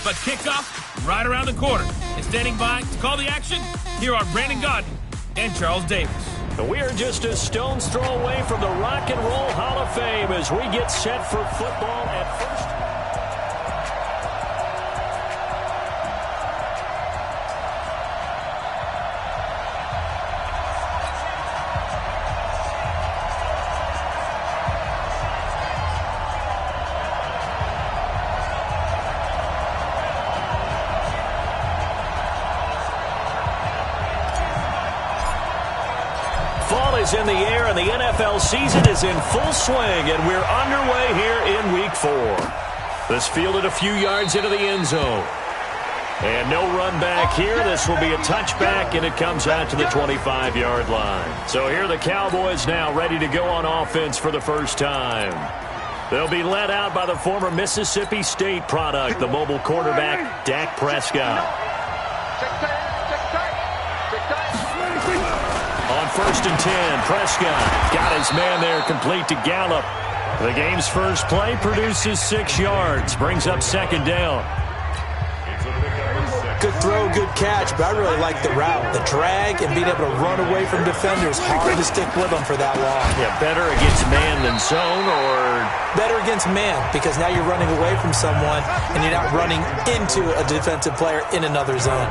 But kickoff right around the corner. And standing by to call the action, here are Brandon Gaudin and Charles Davis. We are just a stone's throw away from the Rock and Roll Hall of Fame as we get set for football at first. Fall is in the air, and the NFL season is in full swing, and we're underway here in Week 4. This fielded a few yards into the end zone. And no run back here. This will be a touchback, and it comes out to the 25-yard line. So here are the Cowboys now ready to go on offense for the first time. They'll be led out by the former Mississippi State product, the mobile quarterback, Dak Prescott. On 1st and 10, Prescott got his man there complete to Gallup. The game's first play produces 6 yards, brings up 2nd down. Good throw, good catch, but I really like the route. The drag and being able to run away from defenders, hard to stick with them for that long. Yeah, better against man than zone, or? Better against man, because now you're running away from someone and you're not running into a defensive player in another zone.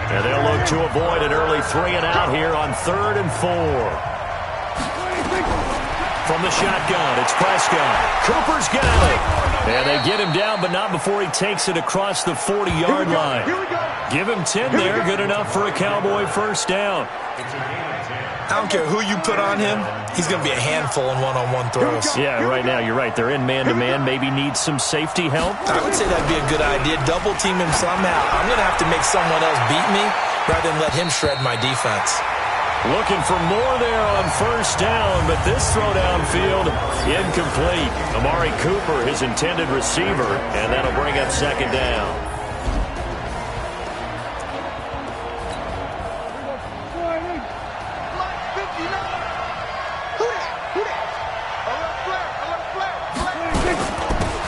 And they'll look to avoid an early 3-and-out here on 3rd and 4. From the shotgun, it's Prescott. Cooper's got it. And they get him down, but not before he takes it across the 40-yard line. Give him 10 there, good enough for a Cowboy first down. I don't care who you put on him, he's going to be a handful in one-on-one throws. Yeah, right now, you're right. They're in man-to-man, maybe need some safety help. I would say that'd be a good idea. Double team him somehow. I'm going to have to make someone else beat me rather than let him shred my defense. Looking for more there on first down, but this throw downfield, incomplete. Amari Cooper, his intended receiver, and that'll bring up 2nd down.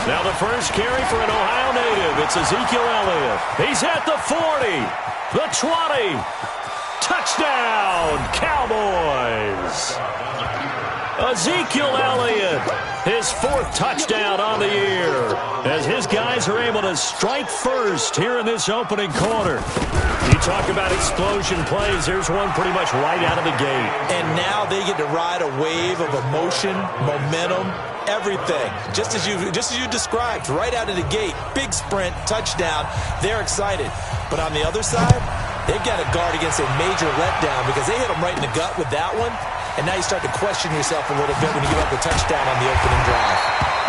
Now the first carry for an Ohio native. It's Ezekiel Elliott. He's at the 40, the 20. Touchdown, Cowboys. Ezekiel Elliott, his 4th touchdown on the year, as his guys are able to strike first here in this opening quarter. You talk about explosion plays. Here's one pretty much right out of the gate. And now they get to ride a wave of emotion, momentum, everything. Just as you described, right out of the gate. Big sprint, touchdown. They're excited. But on the other side, they've got to guard against a major letdown because they hit them right in the gut with that one. And now you start to question yourself a little bit when you give up the touchdown on the opening drive.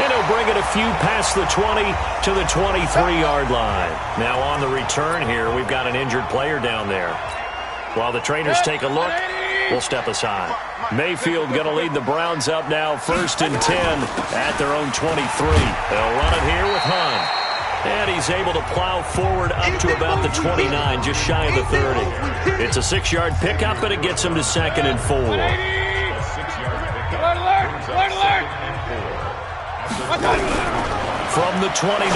And he'll bring it a few past the 20 to the 23-yard line. Now on the return here, we've got an injured player down there. While the trainers take a look, we'll step aside. Mayfield going to lead the Browns up now, 1st and 10 at their own 23. They'll run it here with Hunt. And he's able to plow forward up to about the 29, just shy of the 30. It's a 6-yard pickup, and it gets him to 2nd and 4. From the 29,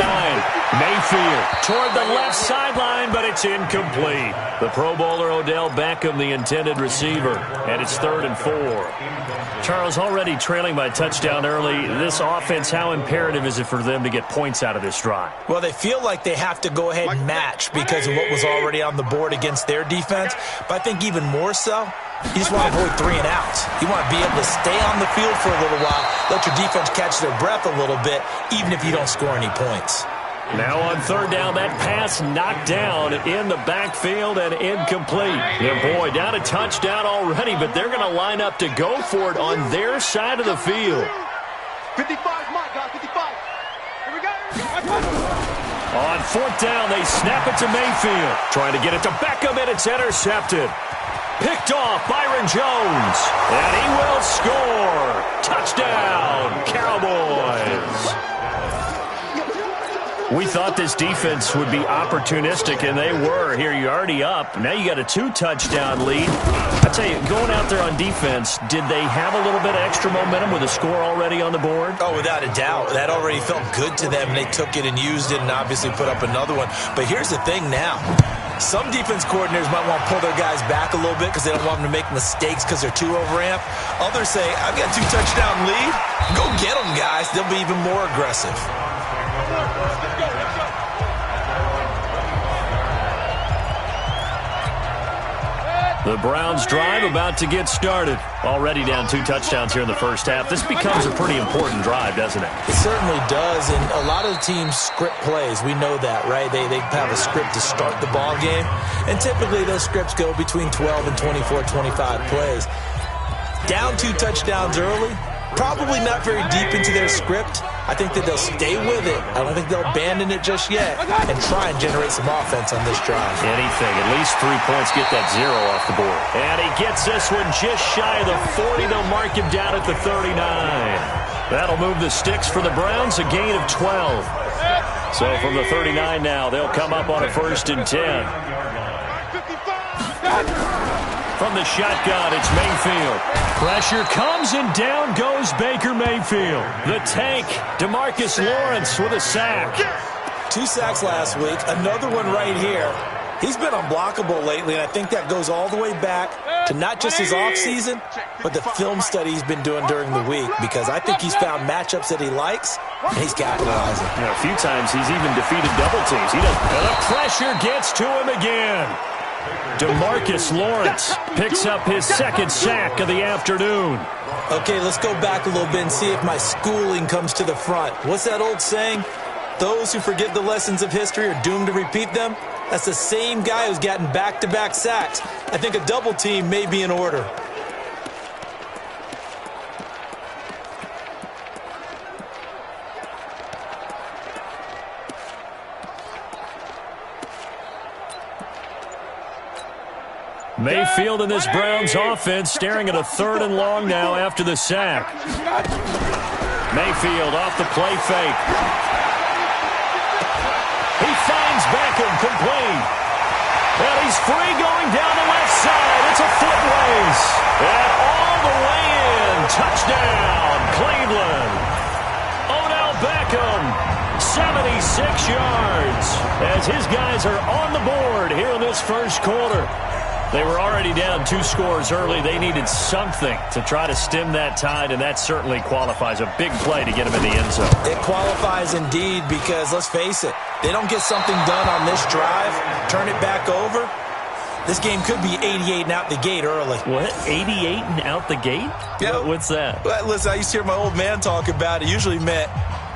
Mayfield toward the left sideline, but it's incomplete. The Pro Bowler Odell Beckham, the intended receiver, and it's 3rd and 4. Charles, already trailing by a touchdown early. This offense, how imperative is it for them to get points out of this drive? Well, they feel like they have to go ahead and match because of what was already on the board against their defense. But I think even more so, you just want to avoid 3-and-outs. You want to be able to stay on the field for a little while, let your defense catch their breath a little bit, even if you don't score any points. Now on 3rd down, that pass knocked down in the backfield and incomplete. And boy, down a touchdown already, but they're going to line up to go for it on their side of the field. 55, my God, 55. Here we go. On 4th down, they snap it to Mayfield. Trying to get it to Beckham, and it's intercepted. Picked off Byron Jones, and he will score. Touchdown, Cowboys. We thought this defense would be opportunistic, and they were. Here, you're already up. Now you got a 2-touchdown lead. I tell you, going out there on defense, did they have a little bit of extra momentum with a score already on the board? Oh, without a doubt. That already felt good to them. They took it and used it and obviously put up another one. But here's the thing now. Some defense coordinators might want to pull their guys back a little bit because they don't want them to make mistakes because they're too overamped. Others say, I've got a 2-touchdown lead. Go get them, guys. They'll be even more aggressive. The Browns drive about to get started. Already down 2 touchdowns here in the first half. This becomes a pretty important drive, doesn't it? It certainly does, and a lot of the teams script plays. We know that, right? They have a script to start the ball game, and typically those scripts go between 12 and 24, 25 plays. Down 2 touchdowns early, probably not very deep into their script. I think that they'll stay with it. I don't think they'll abandon it just yet and try and generate some offense on this drive. Anything. At least 3 points. Get that 0 off the board. And he gets this one just shy of the 40. They'll mark him down at the 39. That'll move the sticks for the Browns, a gain of 12. So from the 39 now, they'll come up on a 1st and 10. From the shotgun, it's Mayfield. Pressure comes, and down goes Baker Mayfield. The tank, DeMarcus Lawrence with a sack. 2 sacks last week, another one right here. He's been unblockable lately, and I think that goes all the way back to not just his offseason, but the film study he's been doing during the week, because I think he's found matchups that he likes, and he's capitalizing. You know, a few times he's even defeated double teams. He doesn't. The pressure gets to him again. DeMarcus Lawrence picks up his 2nd sack of the afternoon. Okay, let's go back a little bit and see if my schooling comes to the front. What's that old saying? Those who forget the lessons of history are doomed to repeat them. That's the same guy who's gotten back-to-back sacks. I think a double team may be in order. Mayfield in this Browns offense staring at a 3rd and long now after the sack. Mayfield off the play fake. He finds Beckham complete. And he's free going down the left side. It's a foot race. And all the way in. Touchdown, Cleveland. Odell Beckham, 76 yards. As his guys are on the board here in this first quarter. They were already down 2 scores early. They needed something to try to stem that tide, and that certainly qualifies. A big play to get them in the end zone. It qualifies indeed because, let's face it, they don't get something done on this drive, turn it back over, this game could be 88 and out the gate early. What? 88 and out the gate? Yeah. What's that? Well, listen, I used to hear my old man talk about it. Usually meant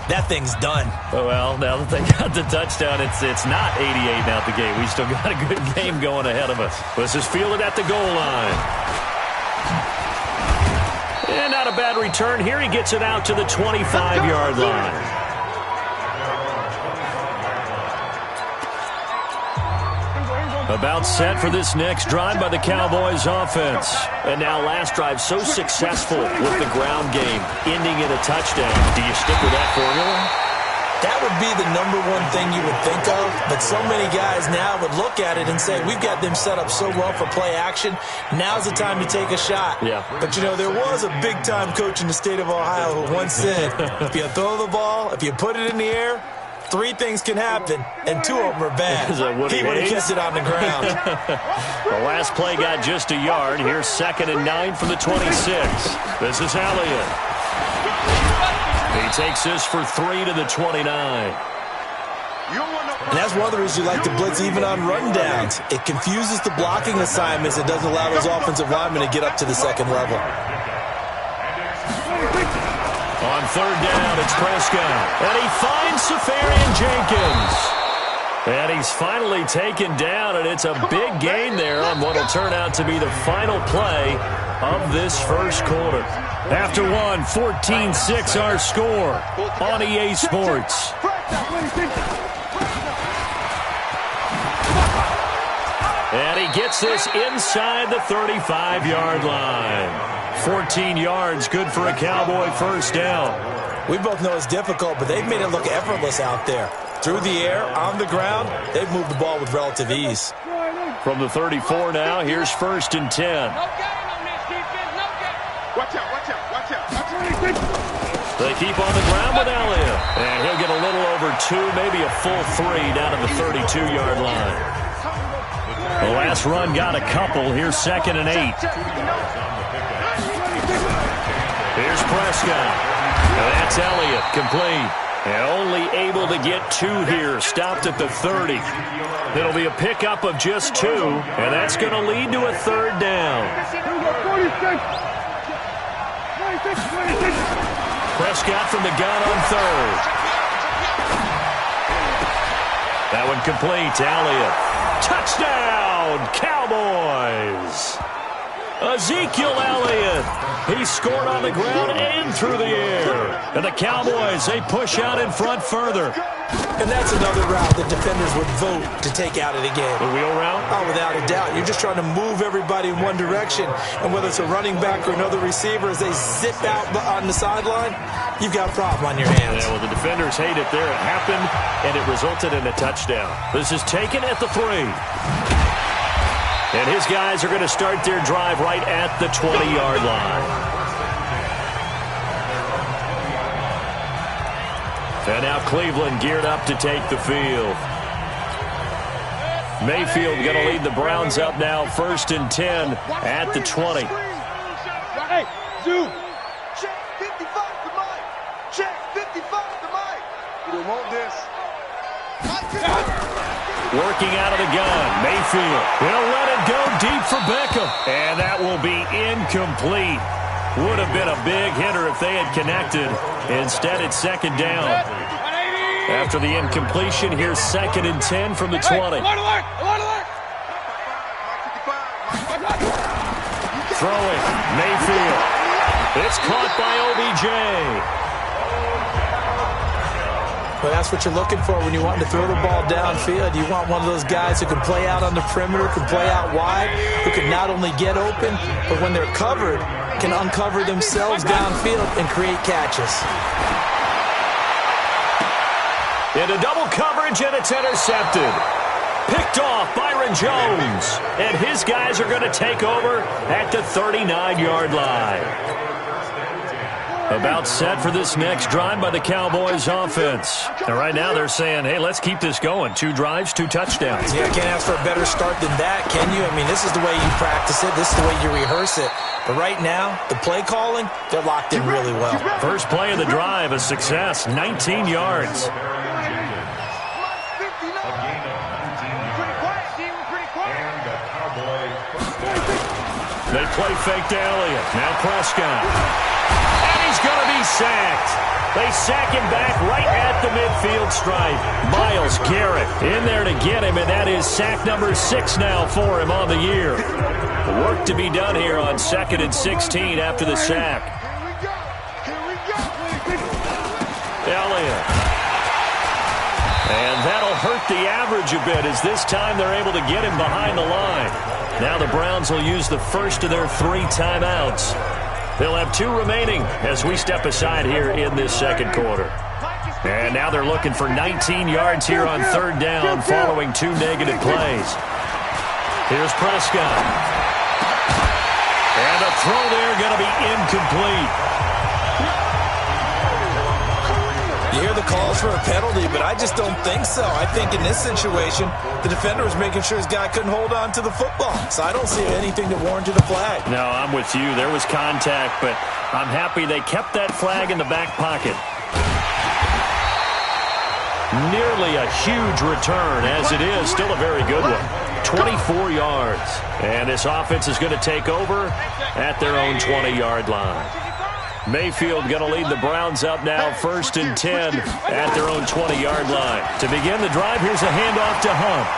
that thing's done. Well, now that they got the touchdown, it's not 88 out the gate. We still got a good game going ahead of us. This is fielded at the goal line. And not a bad return here. He gets it out to the 25-yard line. About set for this next drive by the Cowboys offense. And now last drive so successful with the ground game, ending in a touchdown. Do you stick with that formula? That would be the #1 thing you would think of, but so many guys now would look at it and say, we've got them set up so well for play action, now's the time to take a shot. Yeah. But, you know, there was a big-time coach in the state of Ohio who once said, if you throw the ball, if you put it in the air, 3 things can happen, and 2 of them are bad. He would have kept it on the ground. The last play got just a yard. Here's 2nd and 9 from the 26. This is Elliott. He takes this for 3 to the 29. And that's one of the reasons you like to blitz even on rundowns. It confuses the blocking assignments. It doesn't allow those offensive linemen to get up to the 2nd level. On 3rd down, it's Prescott. And he finds Safarian Jenkins. And he's finally taken down, and it's a big gain there on what will turn out to be the final play of this first quarter. After 14-6 our score on EA Sports. And he gets this inside the 35-yard line. 14 yards, good for a Cowboy 1st down. We both know it's difficult, but they've made it look effortless out there. Through the air, on the ground, they've moved the ball with relative ease. From the 34 now, here's 1st and 10. No game on this defense, no game. Watch out, watch out, watch out. They keep on the ground with Elliott. And he'll get a little over 2, maybe a full 3 down at the 32-yard line. The last run got a couple. Here's 2nd and 8. Here's Prescott. And that's Elliott, complete. And only able to get 2 here. Stopped at the 30. It'll be a pickup of just 2. And that's going to lead to a 3rd down. Prescott from the gun on 3rd. That one complete to Elliott. Touchdown, Cowboys! Ezekiel Elliott. He scored on the ground and through the air. And the Cowboys, they push out in front further. And that's another route that defenders would vote to take out of the game. The wheel route? Oh, without a doubt. You're just trying to move everybody in one direction. And whether it's a running back or another receiver, as they zip out on the sideline, you've got a problem on your hands. Yeah, well, the defenders hate it there. It happened, and it resulted in a touchdown. This is taken at the 3. And his guys are going to start their drive right at the 20-yard line. And now Cleveland geared up to take the field. Mayfield going to lead the Browns up now, 1st and 10 at the 20. Hey, Zoom. Check 55 to Mike. Check 55 to Mike. You don't want this. Working out of the gun, Mayfield. He'll let it go deep for Beckham. And that will be incomplete. Would have been a big hitter if they had connected. Instead, it's 2nd down. After the incompletion, here's 2nd and 10 from the 20. Throwing, Mayfield. It's caught by OBJ. But that's what you're looking for when you want to throw the ball downfield. You want one of those guys who can play out on the perimeter, can play out wide, who can not only get open, but when they're covered, can uncover themselves downfield and create catches. Into double coverage, and it's intercepted. Picked off Byron Jones. And his guys are going to take over at the 39-yard line. About set for this next drive by the Cowboys offense. And right now they're saying, hey, let's keep this going. 2 drives, 2 touchdowns. Yeah, can't ask for a better start than that, can you? I mean, this is the way you practice it. This is the way you rehearse it. But right now, the play calling, they're locked in really well. First play of the drive, a success, 19 yards. They play fake to Elliott. Now Prescott. And he's going to be sacked. They sack him back right at the midfield stripe. Myles Garrett in there to get him, and that is sack number 6 now for him on the year. Work to be done here on 2nd and 16 after the sack. Elliott. And that'll hurt the average a bit as this time they're able to get him behind the line. Now the Browns will use the first of their 3 timeouts. They'll have 2 remaining as we step aside here in this second quarter. And now they're looking for 19 yards here on 3rd down following 2 negative plays. Here's Prescott. And a throw there going to be incomplete. You hear the calls for a penalty, but I just don't think so. I think in this situation, the defender was making sure his guy couldn't hold on to the football. So I don't see anything that warranted a flag. No, I'm with you. There was contact, but I'm happy they kept that flag in the back pocket. Nearly a huge return, as it is. Still a very good one. 24 yards. And this offense is going to take over at their own 20-yard line. Mayfield going to lead the Browns up now, 1st and 10 at their own 20-yard line. To begin the drive, here's a handoff to Hunt.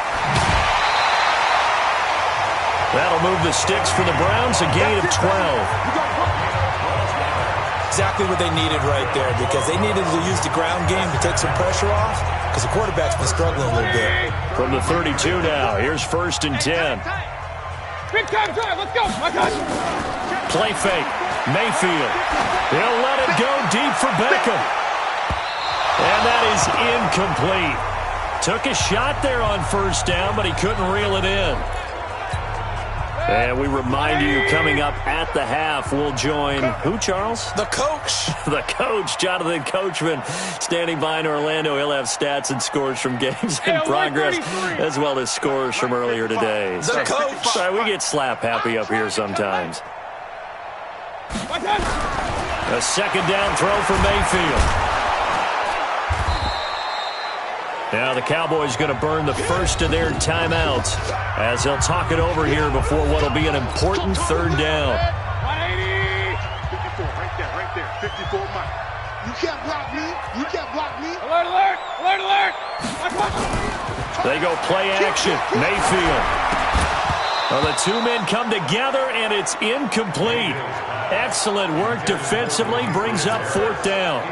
That'll move the sticks for the Browns, a gain of 12. Exactly what they needed right there, because they needed to use the ground game to take some pressure off, because the quarterback's been struggling a little bit. From the 32 now, here's 1st and 10. Big time drive, let's go, my God. Play fake, Mayfield. He'll let it go deep for Beckham. And that is incomplete. Took a shot there on first down, but he couldn't reel it in. And we remind you, coming up at the half, we'll join who, Charles? The coach. The coach, Jonathan Coachman, standing by in Orlando. He'll have stats and scores from games in progress, as well as scores from earlier today. The coach. Sorry, we get slap happy up here sometimes. A second down throw for Mayfield. Now the Cowboys going to burn the first of their timeouts as they'll talk it over here before what will be an important third down. 54, right there. 54 Mike. You can't block me. You can't block me. Alert, alert, alert, alert. They go play action. Mayfield. Well, the two men come together, and it's incomplete. Excellent work defensively. Brings up fourth down.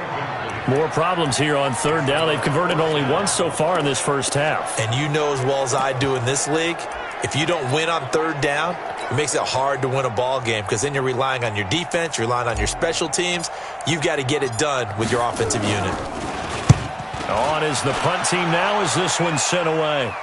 More problems here on third down. They've converted only once so far in this first half. And you know as well as I do in this league, if you don't win on third down, it makes it hard to win a ball game because then you're relying on your defense, you're relying on your special teams. You've got to get it done with your offensive unit. On is the punt team now as this one's sent away.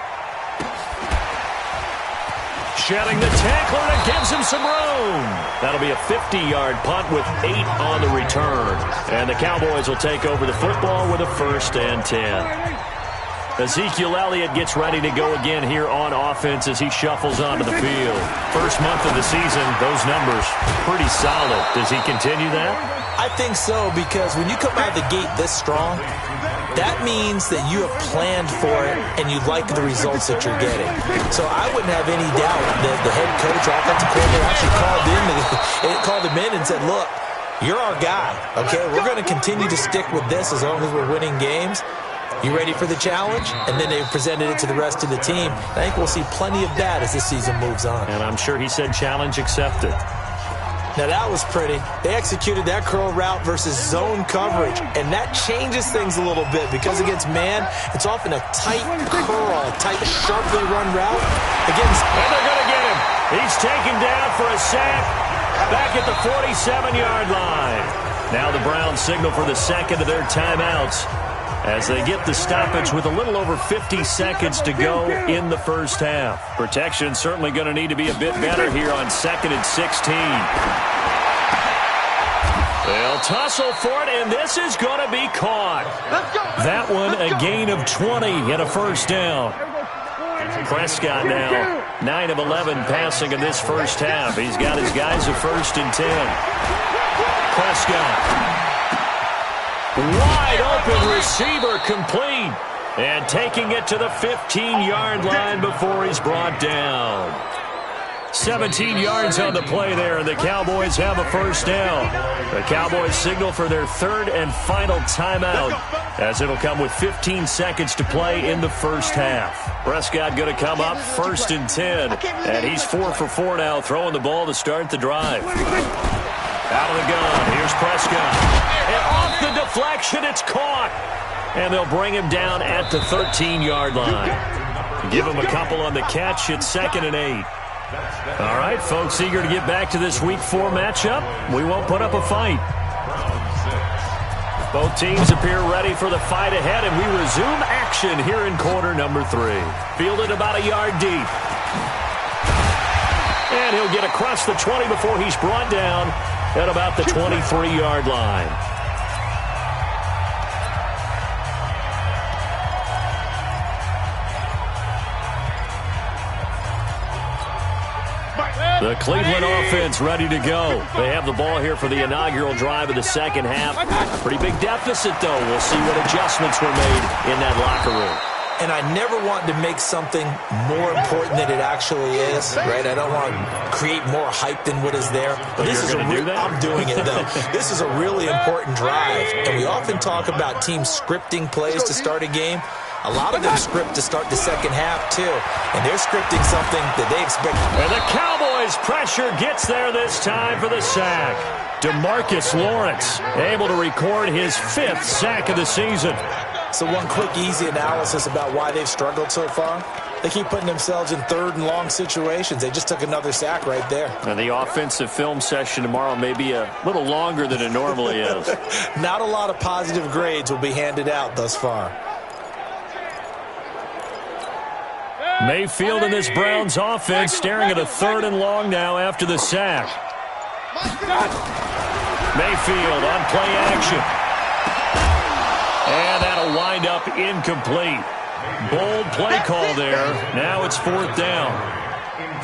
Shedding the tackler, and it gives him some room. That'll be a 50-yard punt with 8 on the return. And the Cowboys will take over the football with a 1st and 10. Ezekiel Elliott gets ready to go again here on offense as he shuffles onto the field. First month of the season, those numbers pretty solid. Does he continue that? I think so, because when you come out of the gate this strong, that means that you have planned for it and you like the results that you're getting. So I wouldn't have any doubt that the head coach, offensive coordinator, actually called him in and said, look, you're our guy, okay? We're going to continue to stick with this as long as we're winning games. You ready for the challenge? And then they presented it to the rest of the team. I think we'll see plenty of that as this season moves on. And I'm sure he said challenge accepted. Now, that was pretty. They executed that curl route versus zone coverage, and that changes things a little bit because against man, it's often a tight curl, tight, sharply run route. And they're going to get him. He's taken down for a sack back at the 47-yard line. Now the Browns signal for the second of their timeouts as they get the stoppage with a little over 50 seconds to go in the first half. Protection certainly going to need to be a bit better here on 2nd and 16. They'll tussle for it, and this is going to be caught. That one a gain of 20 and a first down. Prescott now 9 of 11 passing in this first half. He's got his guys a 1st and 10. Prescott. Wide open receiver complete. And taking it to the 15-yard line before he's brought down. 17 yards on the play there, and the Cowboys have a first down. The Cowboys signal for their 3rd and final timeout as it'll come with 15 seconds to play in the first half. Prescott going to come up 1st and 10, and he's 4 for 4 now, throwing the ball to start the drive. Out of the gun, here's Prescott. And off the deflection, it's caught. And they'll bring him down at the 13-yard line. Give him a couple on the catch. It's 2nd and 8. All right, folks, eager to get back to this Week 4 matchup. We won't put up a fight. Both teams appear ready for the fight ahead, and we resume action here in quarter number 3. Fielded about a yard deep. And he'll get across the 20 before he's brought down at about the 23-yard line. The Cleveland offense ready to go. They have the ball here for the inaugural drive of the second half. Pretty big deficit, though. We'll see what adjustments were made in that locker room. And I never want to make something more important than it actually is, right? I don't want to create more hype than what is there. But this is I'm doing it, though. This is a really important drive. And we often talk about teams scripting plays to start a game. A lot of them script to start the second half, too. And they're scripting something that they expect. And the Cowboys' pressure gets there this time for the sack. DeMarcus Lawrence able to record his 5th sack of the season. So one quick, easy analysis about why they've struggled so far. They keep putting themselves in 3rd and long situations. They just took another sack right there. And the offensive film session tomorrow may be a little longer than it normally is. Not a lot of positive grades will be handed out thus far. Mayfield in this Browns offense staring at a 3rd and long now after the sack. Mayfield on play action. And that'll wind up incomplete. Bold play call there. Now it's 4th down.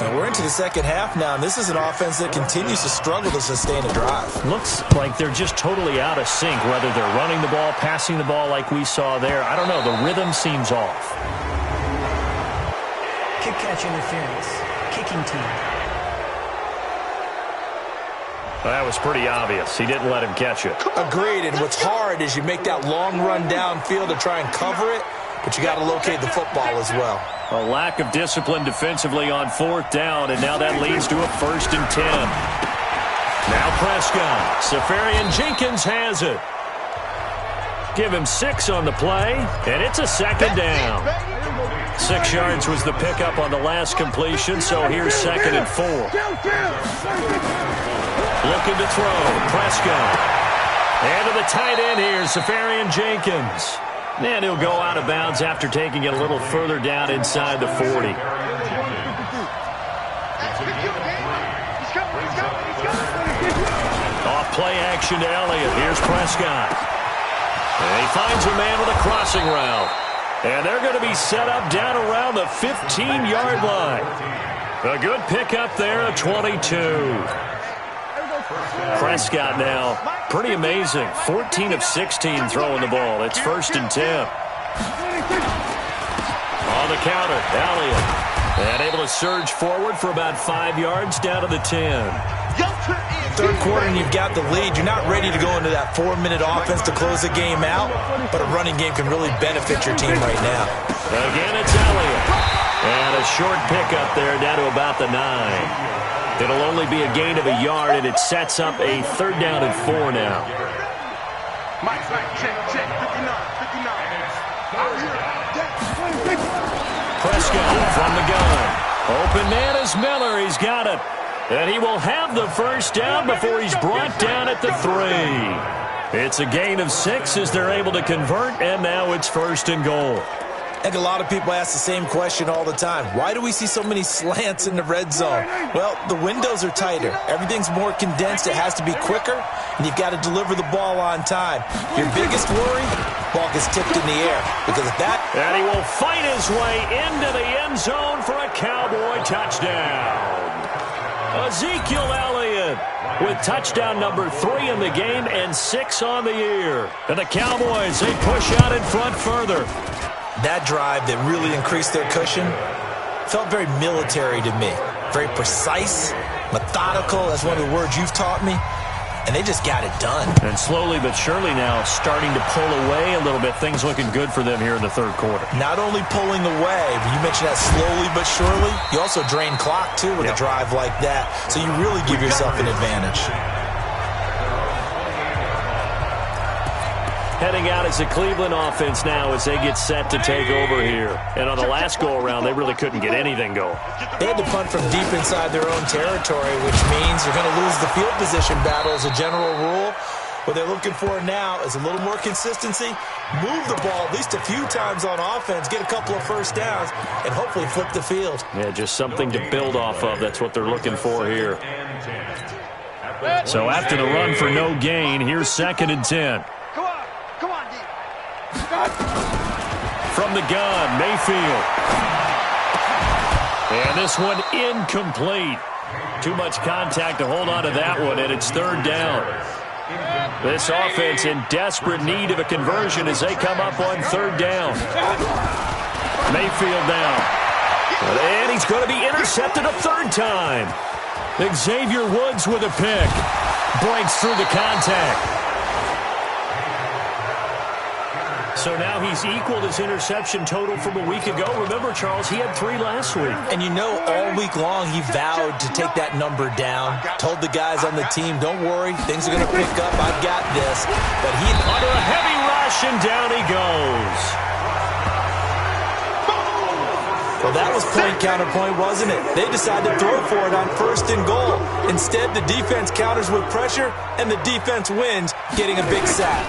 And we're into the second half now, and this is an offense that continues to struggle to sustain a drive. Looks like they're just totally out of sync, whether they're running the ball, passing the ball like we saw there. I don't know. The rhythm seems off. Kick catch interference. Kicking team. That was pretty obvious. He didn't let him catch it. Agreed, and what's hard is you make that long run downfield to try and cover it, but you got to locate the football as well. A lack of discipline defensively on 4th down, and now that leads to a 1st and 10. Now Prescott. Safarian Jenkins has it. Give him 6 on the play, and it's a 2nd down. 6 yards was the pickup on the last completion, so here's 2nd and 4. Looking to throw. Prescott. And to the tight end here, Safarian Jenkins. And he'll go out of bounds after taking it a little further down inside the 40. Off play action to Elliott. Here's Prescott. And he finds a man with a crossing route. And they're going to be set up down around the 15-yard line. A good pickup there, a 22. Prescott now, pretty amazing. 14 of 16 throwing the ball. It's 1st and 10. On the counter, Elliott. And able to surge forward for about 5 yards down to the 10. Third quarter and you've got the lead. You're not ready to go into that 4-minute offense to close the game out, but a running game can really benefit your team right now. Again, it's Elliott. And a short pickup there down to about the 9. It'll only be a gain of a yard, and it sets up a 3rd down and 4 now. Prescott from the gun. Open man is Miller. He's got it. And he will have the 1st down before he's brought down at the 3. It's a gain of 6 as they're able to convert, and now it's 1st and goal. I think a lot of people ask the same question all the time. Why do we see so many slants in the red zone? Well, the windows are tighter. Everything's more condensed. It has to be quicker, and you've got to deliver the ball on time. Your biggest worry, ball gets tipped in the air. Because of that... And he will fight his way into the end zone for a Cowboy touchdown. Ezekiel Elliott with touchdown number 3 in the game and 6 on the year. And the Cowboys, they push out in front further. That drive that really increased their cushion felt very military to me. Very precise, methodical. That's one of the words you've taught me. And they just got it done. And slowly but surely now starting to pull away a little bit. Things looking good for them here in the 3rd quarter. Not only pulling away, but you mentioned that slowly but surely. You also drain clock, too, with a drive like that. So you really give yourself an advantage. Heading out as a Cleveland offense now as they get set to take over here. And on the last go-around, they really couldn't get anything going. They had to punt from deep inside their own territory, which means you're going to lose the field position battle as a general rule. What they're looking for now is a little more consistency, move the ball at least a few times on offense, get a couple of 1st downs, and hopefully flip the field. Yeah, just something to build off of. That's what they're looking for here. So after the run for no gain, here's 2nd and 10. From the gun, Mayfield. And this one incomplete. Too much contact to hold on to that one, and it's 3rd down. This offense in desperate need of a conversion as they come up on 3rd down. Mayfield now. And he's going to be intercepted a 3rd time. Xavier Woods with a pick. Breaks through the contact. So now he's equaled his interception total from a week ago. Remember, Charles, he had 3 last week. And you know, all week long he vowed to take that number down. Told the guys on the team, don't worry, things are going to pick up. I've got this. But he under a heavy rush, and down he goes. Well, that was point counterpoint, wasn't it? They decided to throw for it on 1st and goal. Instead, the defense counters with pressure, and the defense wins, getting a big sack.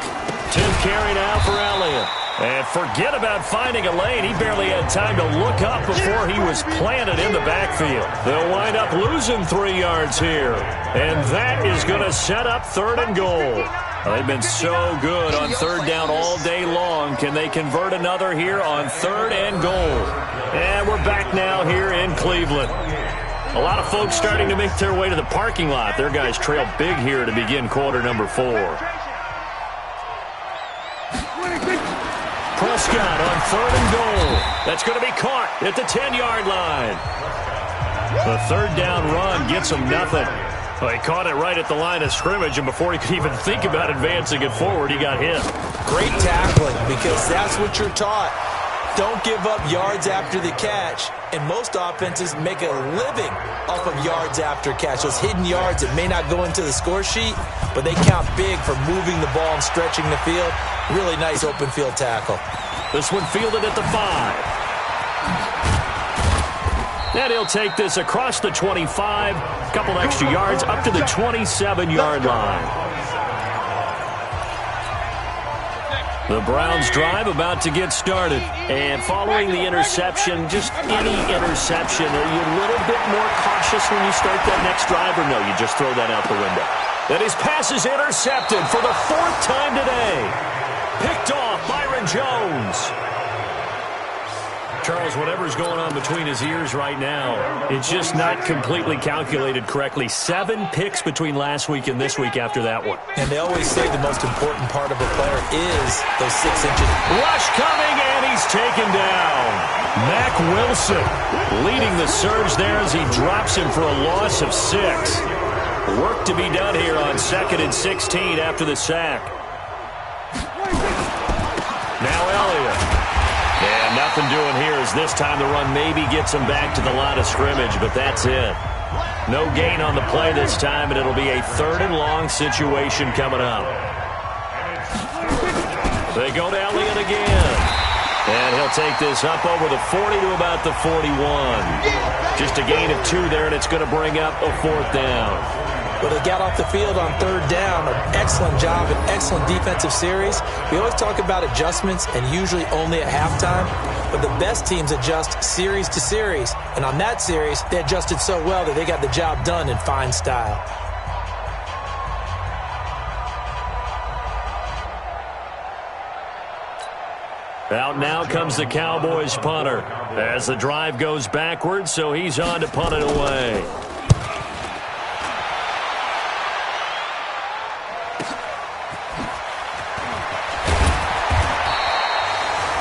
10th carry now for Elliott. And forget about finding a lane. He barely had time to look up before he was planted in the backfield. They'll wind up losing 3 yards here. And that is going to set up 3rd and goal. They've been so good on 3rd down all day long. Can they convert another here on 3rd and goal? And we're back now here in Cleveland. A lot of folks starting to make their way to the parking lot. Their guys trail big here to begin quarter number 4. Prescott on 3rd and goal. That's going to be caught at the 10-yard line. The 3rd down run gets him nothing. Well, he caught it right at the line of scrimmage, and before he could even think about advancing it forward, he got hit. Great tackling, because that's what you're taught. Don't give up yards after the catch. And most offenses make a living off of yards after catch. Those hidden yards that may not go into the score sheet, but they count big for moving the ball and stretching the field. Really nice open field tackle. This one fielded at the 5. And he'll take this across the 25, a couple extra yards up to the 27-yard line. The Browns drive about to get started. And following the interception, just any interception, are you a little bit more cautious when you start that next drive, or no, you just throw that out the window? And his pass is intercepted for the 4th time today. Picked off Byron Jones. Charles, whatever's going on between his ears right now, it's just not completely calculated correctly. 7 picks between last week and this week after that one. And they always say the most important part of a player is those 6 inches. Rush coming, and he's taken down. Mack Wilson leading the surge there as he drops him for a loss of 6. Work to be done here on 2nd and 16 after the sack. Now Elliott. And nothing doing here as this time the run maybe gets him back to the line of scrimmage, but that's it. No gain on the play this time, and it'll be a 3rd and long situation coming up. They go to Elliott again. And he'll take this up over the 40 to about the 41. Just a gain of 2 there, and it's going to bring up a 4th down. Well, they got off the field on 3rd down. An excellent job, an excellent defensive series. We always talk about adjustments, and usually only at halftime. But the best teams adjust series to series. And on that series, they adjusted so well that they got the job done in fine style. Out now comes the Cowboys punter as the drive goes backwards, so he's on to punt it away.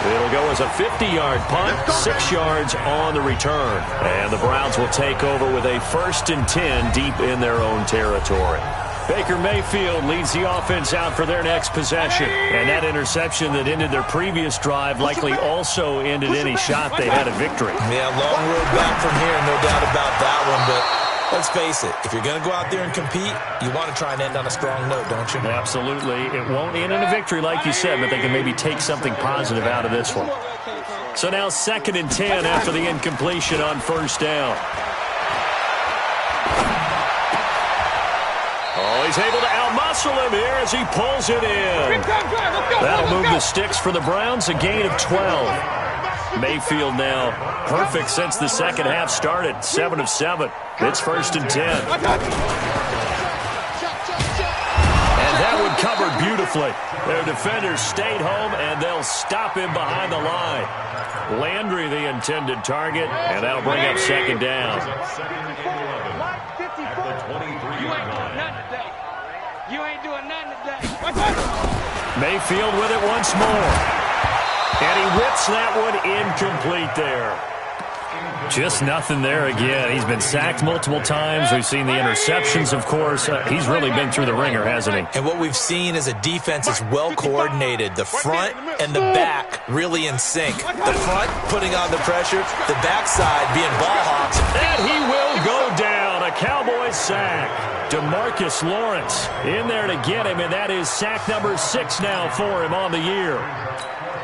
It'll go as a 50-yard punt, 6 yards on the return. And the Browns will take over with a 1st and 10 deep in their own territory. Baker Mayfield leads the offense out for their next possession. And that interception that ended their previous drive likely also ended any shot they had at victory. Yeah, long road back from here, no doubt about that one. But let's face it, if you're going to go out there and compete, you want to try and end on a strong note, don't you? Absolutely. It won't end in a victory, like you said, but they can maybe take something positive out of this one. So now 2nd and 10 after the incompletion on 1st down. Oh, he's able to outmuscle him here as he pulls it in. That'll move the sticks for the Browns, a gain of 12. Mayfield now perfect since the second half started, 7 of 7. It's 1st and 10. And that one covered beautifully. Their defenders stayed home, and they'll stop him behind the line. Landry the intended target, and that'll bring up 2nd down. You ain't doing nothing today. Mayfield with it once more. And he whips that one incomplete there. Just nothing there again. He's been sacked multiple times. We've seen the interceptions, of course. He's really been through the ringer, hasn't he? And what we've seen is a defense that's well coordinated. The front and the back really in sync. The front putting on the pressure, the backside being ball hawks. And he will go down. A Cowboys sack. DeMarcus Lawrence in there to get him, and that is sack number 6 now for him on the year.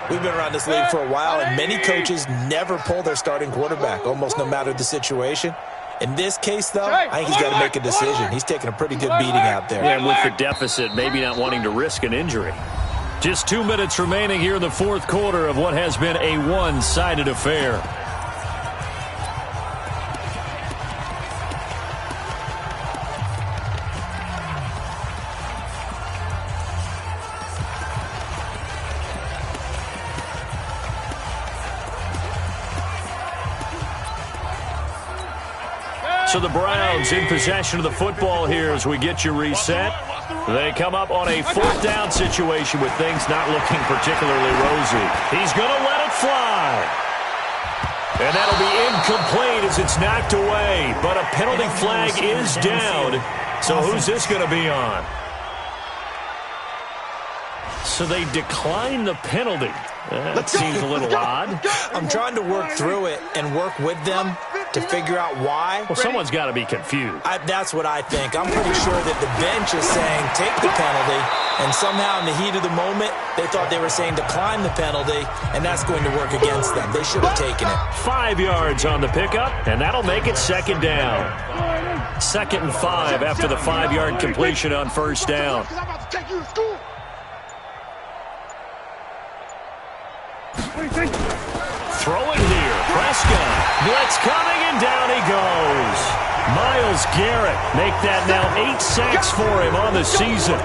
We've been around this league for a while, and many coaches never pull their starting quarterback, almost no matter the situation. In this case, though, I think he's got to make a decision. He's taking a pretty good beating out there. Yeah, with the deficit, maybe not wanting to risk an injury. Just 2 minutes remaining here in the fourth quarter of what has been a one-sided affair. So the Browns in possession of the football here as we get you reset. They come up on a fourth down situation with things not looking particularly rosy. He's going to let it fly. And that'll be incomplete as it's knocked away. But a penalty flag is down. So who's this going to be on? So they decline the penalty. That seems a little odd. I'm trying to work through it and work with them to figure out why. Well, someone's got to be confused. That's what I think. I'm pretty sure that the bench is saying take the penalty, and somehow in the heat of the moment, they thought they were saying decline the penalty, and that's going to work against them. They should have taken it. 5 yards on the pickup, and that'll make it second down. 2nd and 5 after the 5-yard completion on first down. Throwing here, Prescott. Blitz coming, and down he goes. Myles Garrett make that now 8 sacks for him on the season.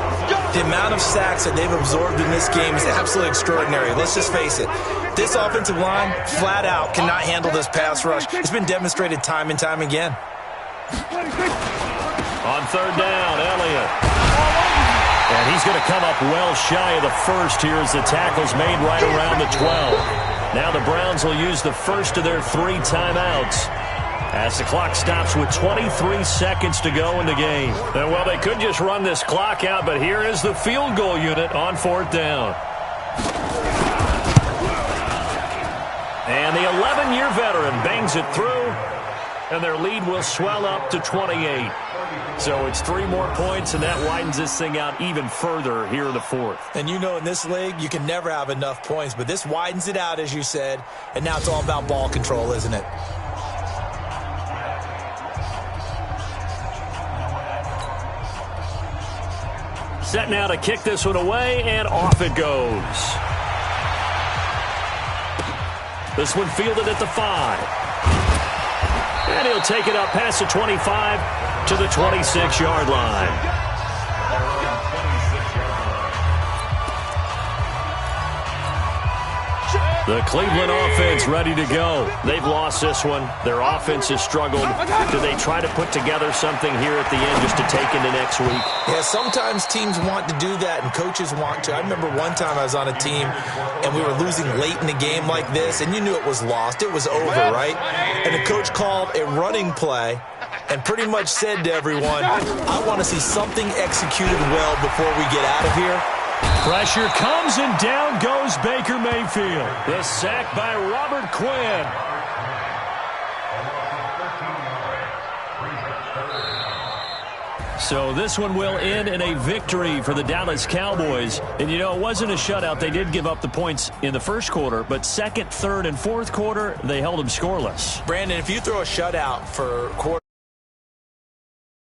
The amount of sacks that they've absorbed in this game is absolutely extraordinary. Let's just face it. This offensive line, flat out, cannot handle this pass rush. It's been demonstrated time and time again. On third down, Elliott. And he's going to come up well shy of the first here as the tackle's made right around the 12. Now the Browns will use the first of their 3 timeouts as the clock stops with 23 seconds to go in the game. And, well, they could just run this clock out, but here is the field goal unit on fourth down. And the 11-year veteran bangs it through, and their lead will swell up to 28. So it's 3 more points, and that widens this thing out even further here in the fourth. And you know in this league, you can never have enough points, but this widens it out, as you said, and now it's all about ball control, isn't it? Set now to kick this one away, and off it goes. This one fielded at the 5. And he'll take it up past the 25 to the 26-yard line. The Cleveland offense ready to go. They've lost this one. Their offense has struggled. Do they try to put together something here at the end just to take into next week? Yeah, sometimes teams want to do that and coaches want to. I remember one time I was on a team and we were losing late in the game like this, and you knew it was lost. It was over, right? And the coach called a running play and pretty much said to everyone, I want to see something executed well before we get out of here. Pressure comes, and down goes Baker Mayfield. The sack by Robert Quinn. So this one will end in a victory for the Dallas Cowboys. And, you know, it wasn't a shutout. They did give up the points in the first quarter, but second, third, and fourth quarter, they held them scoreless. Brandon, if you throw a shutout for quarter